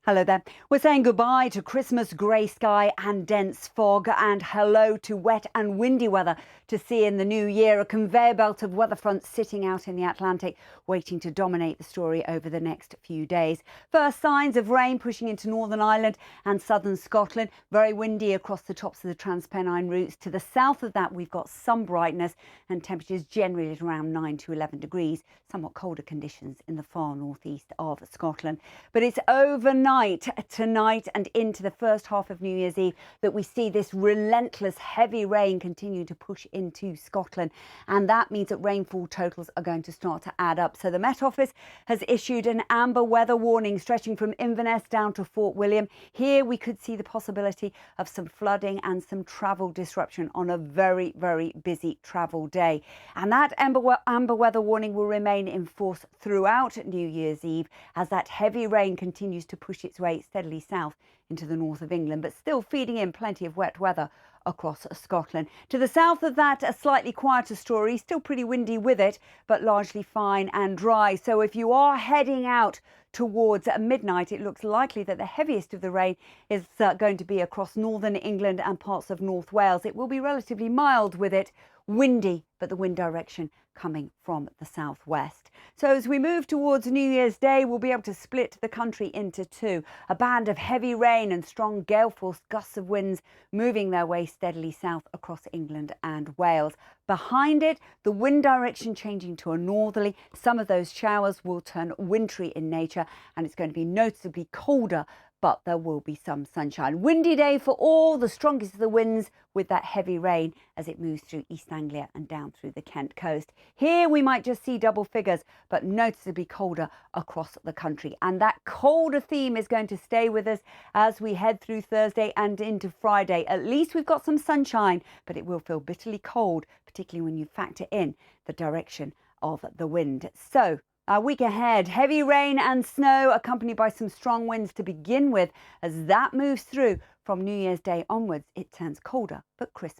Hello there. We're saying goodbye to Christmas grey sky and dense fog, and hello to wet and windy weather to see in the new year. A conveyor belt of weather fronts sitting out in the Atlantic, waiting to dominate the story over the next few days. First signs of rain pushing into Northern Ireland and southern Scotland. Very windy across the tops of the Transpennine routes. To the south of that, we've got some brightness and temperatures generally at around 9 to 11 degrees. Somewhat colder conditions in the far northeast of Scotland. But it's overnight tonight and into the first half of New Year's Eve that we see this relentless heavy rain continue to push into Scotland, and that means that rainfall totals are going to start to add up. So the Met Office has issued an amber weather warning stretching from Inverness down to Fort William. Here we could see the possibility of some flooding and some travel disruption on a very, very busy travel day, and that amber weather warning will remain in force throughout New Year's Eve as that heavy rain continues to push its way steadily south into the north of England, but still feeding in plenty of wet weather across Scotland. To the south of that, a slightly quieter story, still pretty windy with it, but largely fine and dry. So if you are heading out towards midnight, it looks likely that the heaviest of the rain is going to be across northern England and parts of North Wales. It will be relatively mild with it, windy, but the wind direction coming from the southwest. So as we move towards New Year's Day, we'll be able to split the country into two. A band of heavy rain and strong gale-force gusts of winds moving their way steadily south across England and Wales. Behind it, the wind direction changing to a northerly. Some of those showers will turn wintry in nature, and it's going to be noticeably colder, but there will be some sunshine. Windy day for all, the strongest of the winds with that heavy rain as it moves through East Anglia and down through the Kent coast. Here we might just see double figures, but noticeably colder across the country. And that colder theme is going to stay with us as we head through Thursday and into Friday. At least we've got some sunshine, but it will feel bitterly cold, particularly when you factor in the direction of the wind. So our week ahead, heavy rain and snow accompanied by some strong winds to begin with. As that moves through from New Year's Day onwards, it turns colder but crisp.